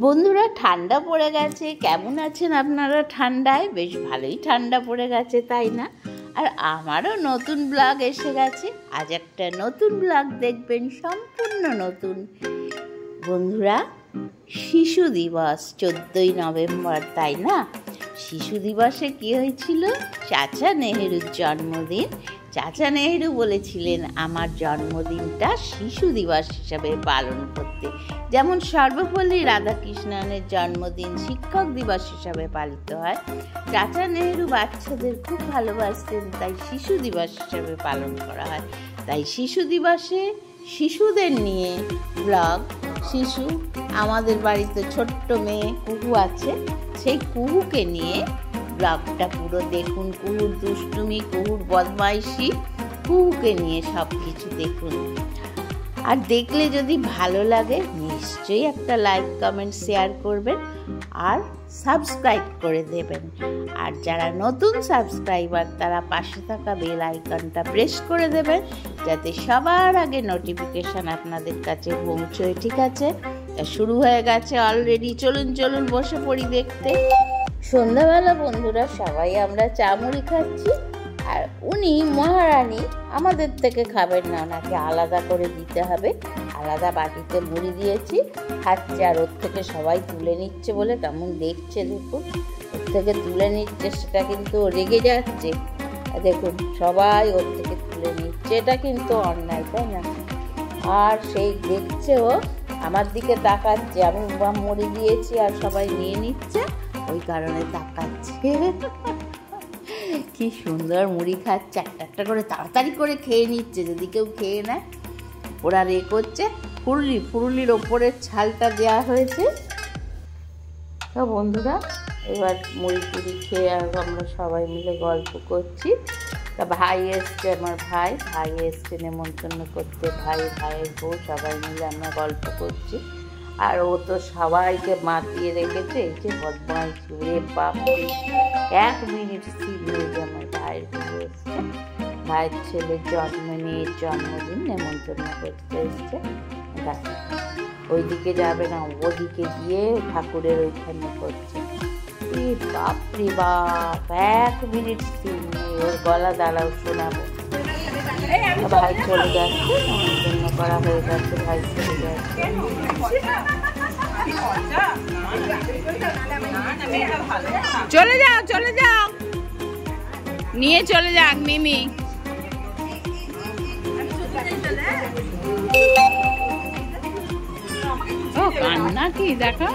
বন্ধুরা ঠান্ডা পড়ে গেছে, কেমন আছেন আপনারা? ঠান্ডায় বেশ ভালোই ঠান্ডা পড়ে গেছে, তাই না? আর আমারও নতুন ব্লগ এসে গেছে। আজ একটা নতুন ব্লগ দেখবেন, সম্পূর্ণ নতুন। বন্ধুরা, শিশু দিবস 14ই নভেম্বর, তাই না? শিশু দিবসে কি হয়েছিল? চাচা নেহেরুর জন্মদিন। চাচা নেহেরু বলেছিলেন আমার জন্মদিনটা শিশু দিবস হিসাবে পালন করতে, যেমন সর্বপল্লী রাধাকৃষ্ণনের জন্মদিন শিক্ষক দিবস হিসাবে পালিত হয়। চাচা নেহেরু বাচ্চাদের খুব ভালোবাসতেন, তাই শিশু দিবস হিসাবে পালন করা হয়। তাই শিশু দিবসে শিশুদের নিয়ে ব্লগ। শিশু, আমাদের বাড়িতে ছোট্ট মেয়ে কুহু আছে, সেই কুহুকে নিয়ে ব্লগটা পুরো দেখুন। কুহুর দুষ্টুমি, কুহুর বদমাইশি, কুহুকে নিয়ে সব কিছু দেখুন। আর দেখলে যদি ভালো লাগে নিশ্চয়ই একটা লাইক, কমেন্ট, শেয়ার করবেন আর সাবস্ক্রাইব করে দেবেন। আর যারা নতুন সাবস্ক্রাইবার তারা পাশে থাকা বেল আইকনটা প্রেস করে দেবেন, যাতে সবার আগে নোটিফিকেশন আপনাদের কাছে পৌঁছয়। ঠিক আছে? শুরু হয়ে গেছে অলরেডি। চলুন চলুন বসে পড়ি দেখতে। সন্ধ্যাবেলা বন্ধুরা সবাই আমরা চা মুড়ি খাচ্ছি, আর উনি মহারানী আমাদের থেকে খাবেন না, ওনাকে আলাদা করে দিতে হবে। আলাদা বাটিতে মুড়ি দিয়েছি, খাচ্ছে। আর ওর থেকে সবাই তুলে নিচ্ছে বলে কেমন দেখছে দেখুন, ওর থেকে তুলে নিচ্ছে, সেটা কিন্তু রেগে যাচ্ছে। দেখুন সবাই ওর থেকে তুলে নিচ্ছে, এটা কিন্তু অন্যায়, তাই না? আর সেই দেখছে, ও আমার দিকে তাকাচ্ছে, আমি মুড়ি দিয়েছি আর সবাই নিয়ে নিচ্ছে, ওই কারণে তাকাচ্ছে। কি সুন্দর মুড়ি খাচ্ছে, একটা করে তাড়াতাড়ি করে খেয়ে নিচ্ছে, যদি কেউ খেয়ে নেয়। ওরা করছে ফুরুলির ওপরের ছালটা দেওয়া হয়েছে। তো বন্ধুরা, এবার মুড়ি টুড়ি খেয়ে আর আমরা সবাই মিলে গল্প করছি। তা ভাই এসছে, আমার ভাই এসছে নেমন্তন্ন করতে। ভাইয়ের বউ সবাই মিলে আমরা গল্প করছি। আর ও তো সবাইকে মাতিয়ে রেখেছে, এই যে বদমাইশ, রে বাপরে, 1 মিনিট স্থির হয়ে যে আমার ভাইয়ের বউ এসছে, ভাইয়ের ছেলের জন্মদিন নেমন্তন্ন করতে এসছে। ওইদিকে যাবে না, ওদিকে গিয়ে ঠাকুরের ওইখানে করছে। বাপরে বাপ, 1 মিনিট স্থির নেই, ওর গলা দাঁড়াও শোনাবো। ভাই চলে যাচ্ছে, নেমন্তন্ন করা হয়ে যাচ্ছে, ভাই চলে যাচ্ছে। চলে যাও নিয়ে চলে যাক মিমি। ও কান্না কি দেখা।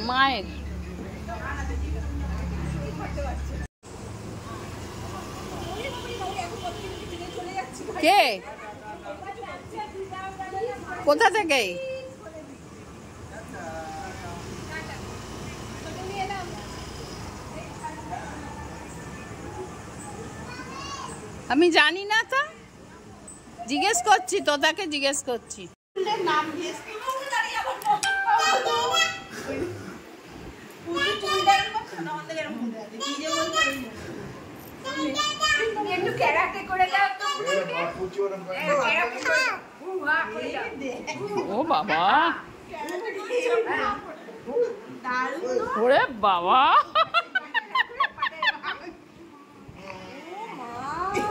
মায়ের কে কোথা থেকে? আমি জানি না, তা জিজ্ঞেস করছি, তোতাকে জিজ্ঞেস করছি। ও বাবা, ওরে বাবা,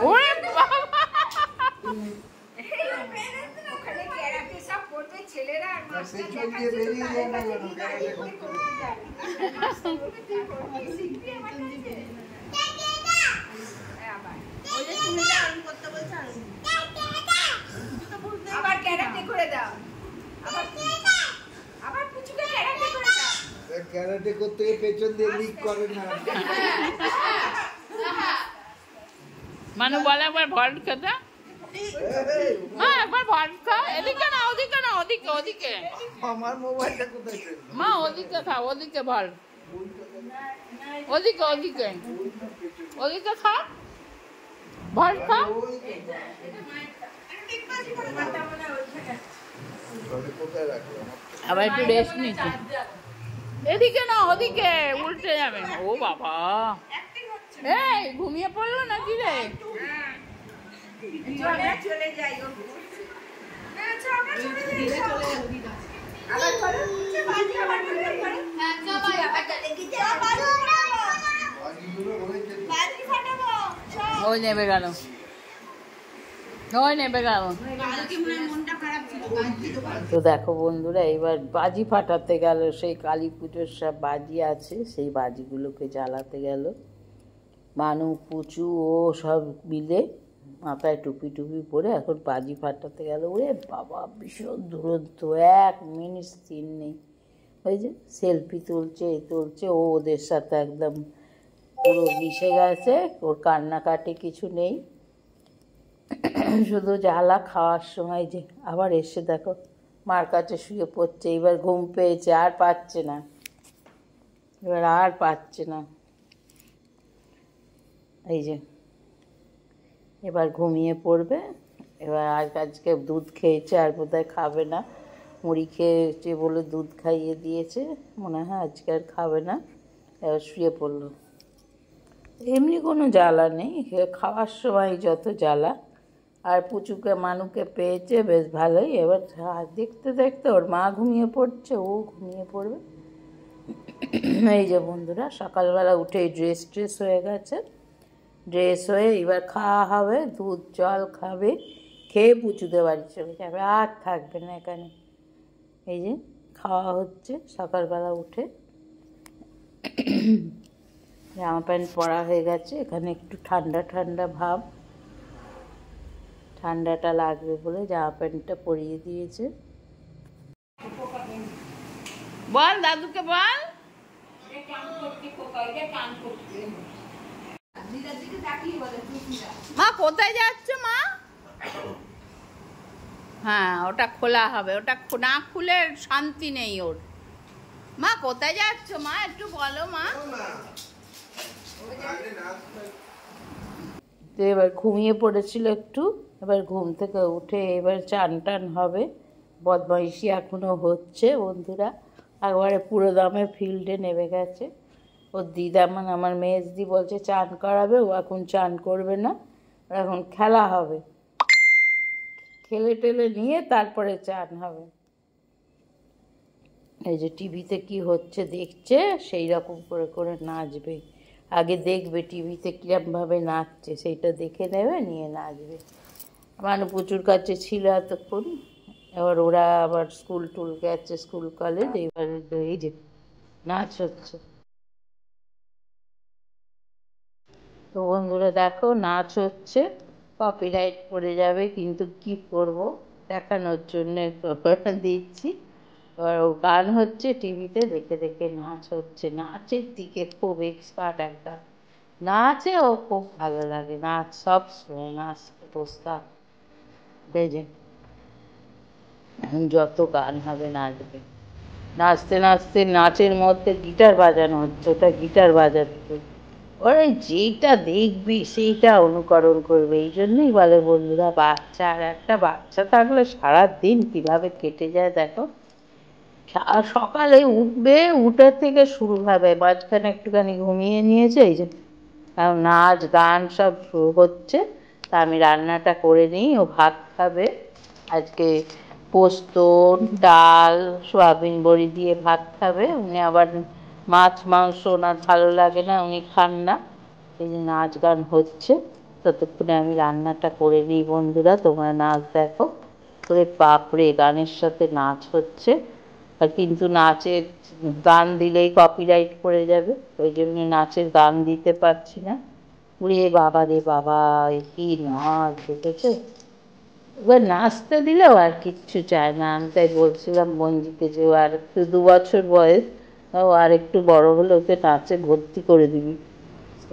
ওরে বাবা, ছেলেরা আবার ক্যারাটে করে দাও, আবার পুচুকে ক্যারাটে করে দাও। ক্যারাটে করতে গিয়ে পেছন দিয়ে লিক করে না। মানু বলে একবার ভল্ট খেতে। মা একবার ভল্ট খা। এদিকে না, ওদিকে না, ওদিকে ওদিকে। আমার মোবাইলটা কোথায়? মা ওদিকে খা, ওদিকে ভল্ট। ওদিকে ওদিকে ওদিকে খা, ভল্ট খা। আবার একটু রেস্ট নিচ্ছি। এদিকে না, ওদিকে উল্টে যাবে। ও বাবা, এই ঘুমিয়ে পড়লো নাকি রে? চলে যাই ওই নেবে গেল, ওই নেবে গেল। তো দেখো বন্ধুরা, এবার বাজি ফাটাতে গেল। সেই কালী পুজোর সব বাজি আছে, সেই বাজিগুলোকে জ্বালাতে গেল। মানু, পুচু ও সব মিলে মাথায় টুপি টুপি পরে এখন বাজি ফাটাতে গেল। ওরে বাবা, ভীষণ দুরন্ত, 1 মিনিট স্থির নেই। ওই যে সেলফি তুলছে, তুলছে, ও ওদের সাথে একদম পুরো মিশে গেছে। ওর কান্নাকাটি কিছু নেই, শুধু জ্বালা। খাওয়ার সময় যে আবার এসে দেখো মার কাছে শুয়ে পড়ছে। এবার ঘুম পেয়েছে, আর পাচ্ছে না, এবার আর পাচ্ছে না। এই যে এবার ঘুমিয়ে পড়বে। এবার আজকে দুধ খেয়েছে, আর বোধহয় খাবে না। মুড়ি খেয়েছে বলে দুধ খাইয়ে দিয়েছে, মনে হয় আজকে আর খাবে না। এবার শুয়ে পড়লো। এমনি কোনো জ্বালা নেই, খাওয়ার সময় যত জ্বালা। আর পুচুকে মানুকে পেয়েছে বেশ ভালোই। এবার দেখতে দেখতে ওর মা ঘুমিয়ে পড়ছে, ও ঘুমিয়ে পড়বে। এই যে বন্ধুরা, সকালবেলা উঠেই ড্রেস হয়ে গেছে। ড্রেস হয়ে এবার খাওয়া হবে, দুধ জল খাবে, খেয়ে পুচুদের বাড়ি চলে যাবে, আর থাকবে না এখানে। এই যে খাওয়া হচ্ছে সকালবেলা উঠে। জামা প্যান্ট পরা হয়ে গেছে, এখানে একটু ঠান্ডা ঠান্ডা ভাব, ঠান্ডাটা লাগবে বলে জামা প্যান্টটা পরিয়ে দিয়েছে। বল দাদুকে বল। মা কোথায় যাচ্ছ মা? হ্যাঁ, ওটা খোলা হবে, ওটা না খুলে শান্তি নেই ওর। মা কোথায় যাচ্ছ মা, একটু বলো মা। তো এবার ঘুমিয়ে পড়েছিল একটু, এবার ঘুম থেকে উঠে এবার চান টান হবে। বদমাইশি এখনো হচ্ছে বন্ধুরা, একবারে পুরো দমে ফিল্ডে নেমে গেছে। ওর দিদা মানে আমার মেজদি বলছে চান করাবে, ও এখন চান করবে না, এখন খেলা হবে, খেলে টেলে নিয়ে তারপরে চান হবে। এই যে টিভিতে কি হচ্ছে দেখছে, সেই রকম করে করে নাচবে। আগে দেখবে টিভিতে কিরমভাবে নাচছে, সেইটা দেখে নেবে, নিয়ে নাচবে। মানে প্রচুর কাছে ছিল এতক্ষণ, এবার ওরা আবার স্কুল টুল গেছে, স্কুল কলেজ, এবার এই যে নাচ হচ্ছে। তো বন্ধুরা দেখো নাচ হচ্ছে, কপিরাইট পড়ে যাবে, কিন্তু কি করব, দেখানোর জন্য দিচ্ছি। এবার ও গান হচ্ছে টিভিতে, দেখে দেখে নাচ হচ্ছে। নাচের দিকে খুব এক্সপার্ট একটা, নাচে ও খুব ভালো লাগে, নাচ সব সময় নাচ প্রস্তাব বেজে যত গান হবে নাচবে। নাচতে নাচতে নাচের মধ্যে গিটার বাজানো হচ্ছে, ওটা গিটার বাজাচ্ছে। ওরা যেটা দেখবে সেইটা অনুকরণ করবে। এই জন্যই বলে বন্ধুরা, বাচ্চা, আর একটা বাচ্চা থাকলে সারাদিন কীভাবে কেটে যায় দেখো। সকালে উঠবে, উঠে থেকে শুরু হবে, মাঝখানে একটুখানি ঘুমিয়ে নিয়েছে, এই যে নাচ গান সব শুরু হচ্ছে। তা আমি রান্নাটা করে নিই, ও ভাত খাবে আজকে। পোস্ত, ডাল, সয়াবিন বড়ি দিয়ে ভাত খাবে। উনি আবার মাছ মাংস ওনার ভালো লাগে না, উনি খান না। এই যে নাচ গান হচ্ছে, ততক্ষণে আমি রান্নাটা করে নিই বন্ধুরা, তোমরা নাচ দেখো। ওরে বাপরে, গানের সাথে নাচ হচ্ছে। আর কিন্তু নাচের গান দিলেই কপিরাইট পড়ে যাবে, ওই জন্য নাচের গান দিতে পারছি না। উড়ে বাবা রে বাবা, কি নাচ দেখেছে। এবার নাচতে দিলেও আর কিচ্ছু চায় না। আমি তাই বলছিলাম বঞ্জিকে যে আর 2 বছর বয়স, ও আর একটু বড় হলে ওকে নাচে ভর্তি করে দিবি।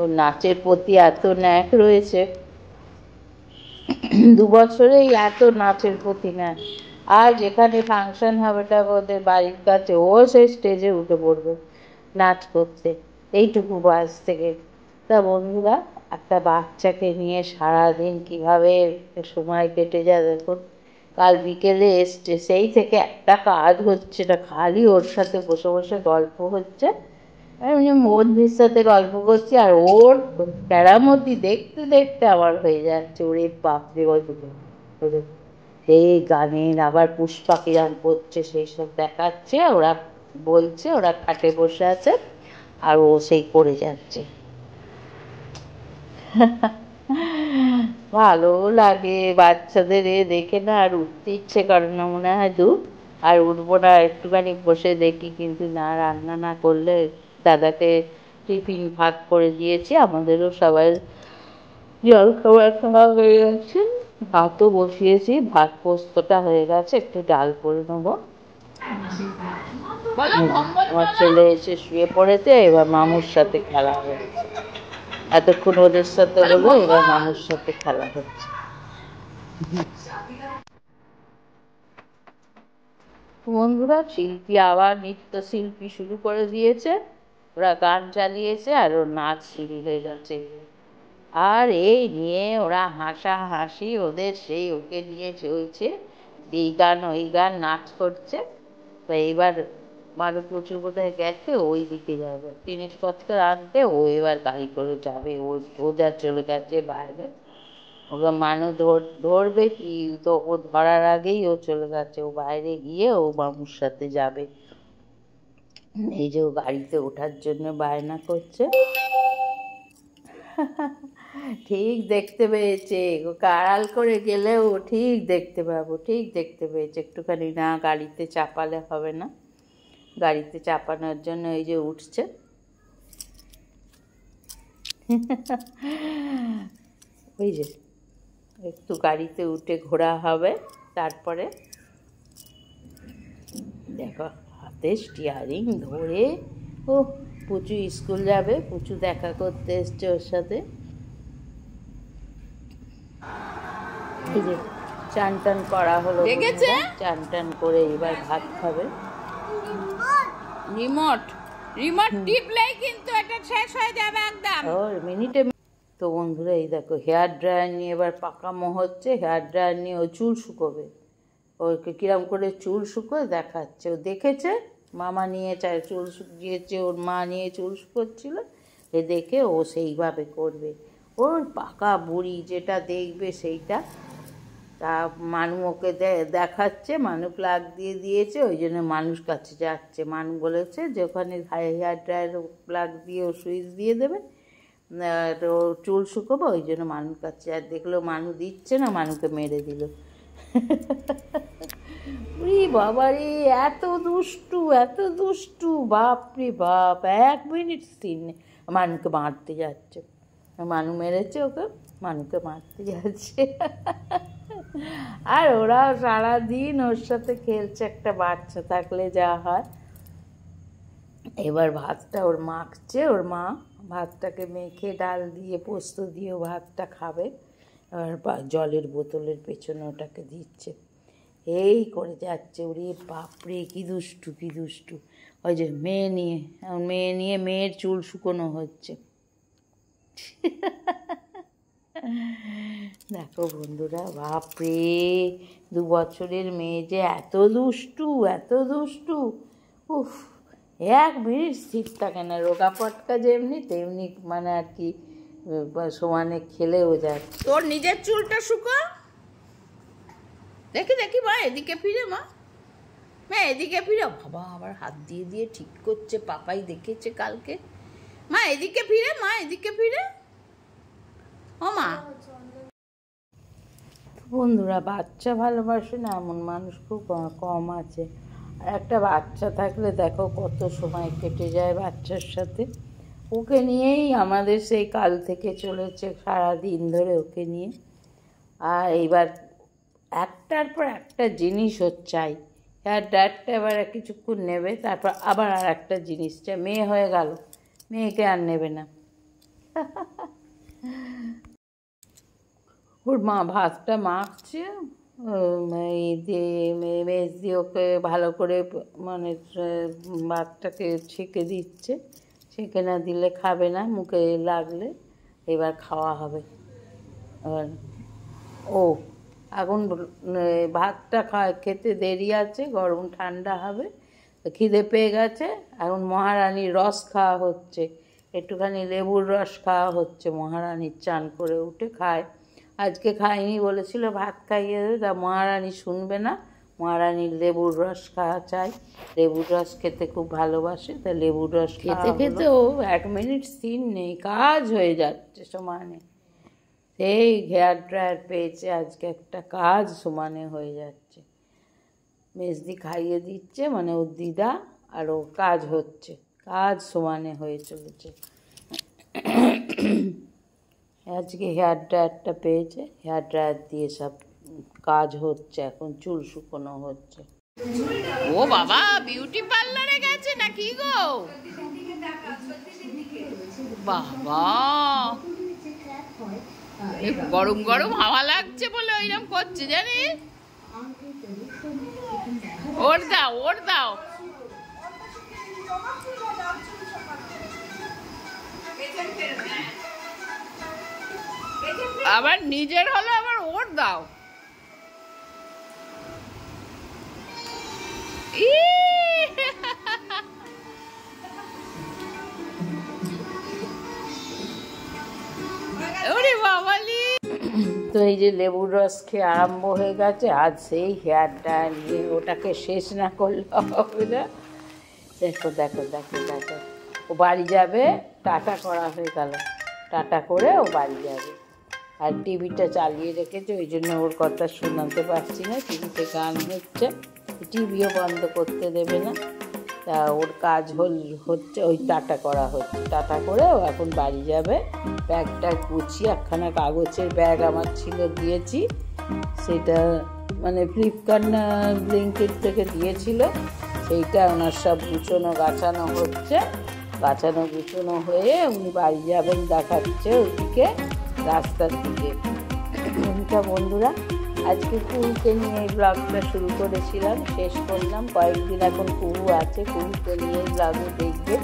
ওর নাচের প্রতি এত ন্যাক রয়েছে, 2 বছরেই এত নাচের প্রতি ন্যাক। আর যেখানে ফাংশন হবে ওদের বাড়ির কাছে, ও সেই স্টেজে উঠে পড়বে নাচ করতে এইটুকু বয়স থেকে। তা বন্ধুরা, একটা বাচ্চাকে নিয়ে সারাদিন কিভাবে সময় কেটে যায় দেখুন। কাল বিকেলে এসছে, সেই থেকে একটা কাজ হচ্ছে না, খালি ওর সাথে বসে বসে গল্প হচ্ছে। আমি বন্ধুর সাথে গল্প করছি আর ওর কেরামতি দেখতে দেখতে আমার হয়ে যাচ্ছে। ওরে বাপরে, সেই গানের আবার পুষ্পাকে গান করছে, সেই সব দেখাচ্ছে। ওরা বলছে, ওরা খাটে বসে আছে আর ও সেই করে যাচ্ছে। ভালো লাগে বাচ্চাদের দেখে না, আর উঠতে ইচ্ছে করে না, মনে হয় দূর আর উঠবো না, একটুখানি বসে দেখি। কিন্তু না, রান্না না করলে। দাদাকে টিফিন ভাত করে দিয়েছি, আমাদেরও সবাই জল খাবার খাওয়া হয়ে গেছে। ভাতও বসিয়েছি, ভাত পোস্তটা হয়ে গেছে, একটু ডাল করে নেবো। আমার ছেলে এসে শুয়ে পড়েছে, এবার মামুর সাথে খেলা হচ্ছে। এতক্ষণ ওদের সাথে হলো, এবার মামুর সাথে খেলা হচ্ছে। বন্ধুরা, শিল্পী আবার নৃত্যশিল্পী শুরু করে দিয়েছে। ওরা গান চালিয়েছে আর ওর নাচ শুরু হয়ে যাচ্ছে। আর এই নিয়ে ওরা হাসাহাসি, ওদের সেই ওকে নিয়ে চলছে, এই গান ওই গান, নাচ করছে। তো এইবার মানু প্রচুর কোথায় গেছে, ওই দিকে যাবে জিনিসপত্র আনতে। ও এবার গাড়ি করে যাবে, ও যা চলে গেছে বাইরে। ওকে মানু ধরবে কি, তো ও ধরার আগেই ও চলে গেছে। ও বাইরে গিয়ে ও মামুর সাথে যাবে। এই যে ও গাড়িতে ওঠার জন্য বায়না করছে। ঠিক দেখতে পেয়েছে, ওকে আড়াল করে গেলে ও ঠিক দেখতে পাবো, ঠিক দেখতে পেয়েছে। একটুখানি না গাড়িতে চাপালে হবে না, গাড়িতে চাপানোর জন্য এই যে উঠছে। ওই যে একটু গাড়িতে উঠে ঘোরা হবে, তারপরে দেখো হাতে স্টিয়ারিং ধরে। ও পুচু স্কুল যাবে, পুচু দেখা করতে এসছে ওর সাথে। এই যে চান টান করা হলো, চান টান করে এবার ভাত খাবে। রিমোট টিপলেই কিন্তু এটা শেষ হয়ে যাবে একদম, ওর মিনিটে। তো বন্ধুরা, এই দেখো হেয়ার ড্রায়ার নিয়ে এবার পাকামো হচ্ছে। হেয়ার ড্রায়ার নিয়ে ও চুল শুকোবে। ওকে কিরম করে চুল শুকোয় দেখাচ্ছে। ও দেখেছে মামা নিয়ে চুল শুকিয়েছে, ওর মা নিয়ে চুল শুকোচ্ছিল, এ দেখে ও সেইভাবে করবে। ওর পাকা বুড়ি যেটা দেখবে সেইটা। তা মানু ওকে দেখাচ্ছে, মানু প্লাগ দিয়ে দিয়েছে, ওই জন্য মানুষ কাছে যাচ্ছে। মানু বলেছে যে ওখানে হেয়ার ড্রায়ার প্লাগ দিয়ে ও সুইচ দিয়ে দেবে, ও চুল শুকোবো, ওই জন্য মানুর কাছে। আর দেখলো মানু দিচ্ছে না, মানুকে মেরে দিল। বাবারে, এত দুষ্টু, এত দুষ্টু, বাপরে বাপ। 1 মিনিট স্থির নেই, মানুকে মারতে যাচ্ছে। মানু মেরেছে ওকে, মানুকে মারতে যাচ্ছে। আর ওরা সারাদিন ওর সাথে খেলছে। একটা বাচ্চা থাকলে যা হয়। এবার ভাতটা ওর মাখছে, ওর মা ভাতটাকে মেখে ডাল দিয়ে পোস্ত দিয়ে ভাতটা খাবে। আর জলের বোতলের পেছনে ওটাকে দিচ্ছে। এই করে যাচ্ছে। ওরে বাপরে, কি দুষ্টু, কি দুষ্টু। ওই যে মেয়ে নিয়ে মেয়ের চুল শুকোনো হচ্ছে। দেখো বন্ধুরা, বাপরে, 2 বছরের মেয়ে যে এত দুষ্টু, এত দুষ্টু। উফ, 1 মিনিট স্থির থাকে না। রোগা পটকা যেমনি তেমনি, মানে আর কি সমানে খেলেও যায়। তোর নিজের চুলটা শুকো, দেখি দেখি। মা এদিকে ফিরে, মা এদিকে ফিরে। বাবা আবার হাত দিয়ে দিয়ে ঠিক করছে, পাপাই দেখেছে কালকে। মা এদিকে ফিরে, মা এদিকে ফিরে। ও মা। বন্ধুরা, বাচ্চা ভালোবাসে না এমন মানুষ খুব কম আছে। আর একটা বাচ্চা থাকলে দেখো কত সময় কেটে যায় বাচ্চার সাথে। ওকে নিয়েই আমাদের সেই কাল থেকে চলেছে, সারা দিন ধরে ওকে নিয়ে। আর এইবার একটার পর একটা জিনিস ওর চাই, হেয়ার ড্রায়ারটা এবার কিছুক্ষণ নেবে, তারপর আবার আর একটা জিনিসটা মেয়ে হয়ে গেল, মেয়েকে আর নেবে না। ওর মা ভাতটা মাখছে, এই দিয়ে মেজদি ওকে ভালো করে মানে ভাতটাকে ছেঁকে দিচ্ছে, ছেঁকে না দিলে খাবে না, মুখে লাগলে এবার খাওয়া হবে। এবার ও এখন ভাতটা খেতে দেরি আছে, গরম ঠান্ডা হবে, খিদে পেয়ে গেছে। এখন মহারানীর রস খাওয়া হচ্ছে, একটুখানি লেবুর রস খাওয়া হচ্ছে, মহারানীর চান করে উঠে খায়। আজকে খায়নি, বলেছিল ভাত খাইয়ে দেবে, তা মহারানী শুনবে না, মহারানীর লেবুর রস খাওয়া চাই, লেবুর রস খেতে খুব ভালোবাসে, তা লেবুর রস খেতে খেতেও 1 মিনিট স্থির নেই, কাজ হয়ে যাচ্ছে সমানে। সেই হেয়ার ড্রায়ার পেয়েছে আজকে, একটা কাজ সমানে হয়ে যাচ্ছে। মেজদি খাইয়ে দিচ্ছে, মানে ওর দিদা, আর ও কাজ হচ্ছে, কাজ সমানে হয়ে চলেছে। আজকে হেয়ার ড্রায়ারটা পেয়েছে, হেয়ার ড্রায়ার দিয়ে সব কাজ হচ্ছে, এখন চুল শুকনো হচ্ছে। ও বাবা, বিউটি পার্লারে গেছে নাকি গো? বাবা, গরম গরম হাওয়া লাগছে বলে ওইরকম করছে জানিস। ওর দাও, ওর দাও। আবার নিজের হলো, আবার ওর দাও। ওরে বাবালি। তো এই যে লেবুর রস খেয়ে আরম্ভ হয়ে গেছে, আজ সেই হেয়ার ড্রায়ার নিয়ে ওটাকে শেষ না করলে হবে না। দেখো দেখো দেখো দেখো, ও বাড়ি যাবে, টাটা করা হয়ে গেল, টাটা করে ও বাড়ি যাবে। আর টিভিটা চালিয়ে রেখেছে, ওই জন্য ওর কথা শোনাতে পারছি না, টিভিতে গান হচ্ছে, টিভিও বন্ধ করতে দেবে না। তা ওর কাজ হচ্ছে, ওই টাটা করা হচ্ছে, টাটা করে ও এখন বাড়ি যাবে। ব্যাগটা গুছিয়ে, একখানা কাগজের ব্যাগ আমার ছিল, দিয়েছি, সেটা মানে ফ্লিপকার্ট না ব্লিঙ্কিট থেকে দিয়েছিল, সেইটা ওনার সব গুছোনো গাছানো হচ্ছে, গাছানো গুছোনো হয়ে উনি বাড়ি যাবেন দেখাচ্ছে ওইদিকে রাস্তার দিকে। বন্ধুরা, আজকে কুহুকে নিয়ে এই ব্লগটা শুরু করেছিলাম, শেষ করলাম। কয়েকদিন এখন কুহু আছে, কুহুকে নিয়ে ব্লগে দেখবে,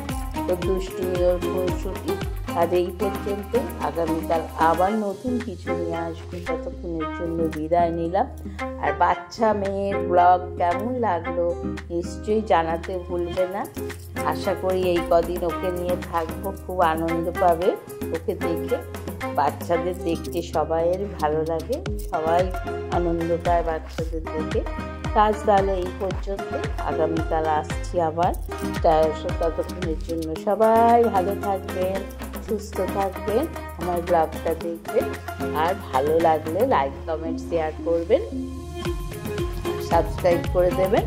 ওর দুষ্টুমি, ওর খুনসুটি। আর এই পর্যন্ত, আগামীকাল আবার নতুন কিছু নিয়ে আসবো, ততক্ষণের জন্য বিদায় নিলাম। আর বাচ্চা মেয়ের ব্লগ কেমন লাগলো নিশ্চয়ই জানাতে ভুলবে না। আশা করি এই কদিন ওকে নিয়ে থাকবো, খুব আনন্দ পাবে ওকে দেখে। বাচ্চাদের দেখতে সবাইয়ের ভালো লাগে, সবাই আনন্দ পায় বাচ্চাদের দেখে। কাজ তাহলে এই পর্যন্ত, আগামীকাল আসছি আবার। ততক্ষণের জন্য সবাই ভালো থাকবেন, সুস্থ থাকবেন, আমার ব্লগটা দেখবেন। আর ভালো লাগলে লাইক, কমেন্ট, শেয়ার করবেন, সাবস্ক্রাইব করে দেবেন।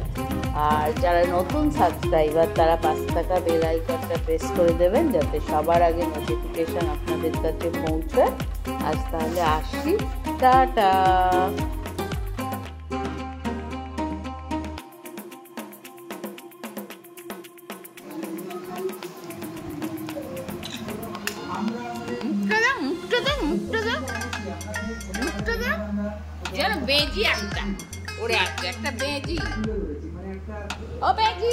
আর যারা নতুন সাবস্ক্রাইবার, তারা 5 টাকা বেল আইকনটা প্রেস করে দেবেন, যাতে সবার আগে নোটিফিকেশন আপনাদের কাছে পৌঁছায়। আজ তাহলে আসি, টাটা। যেন বেজি একটা ওরে আছে, একটা বেজি, ও বেজি।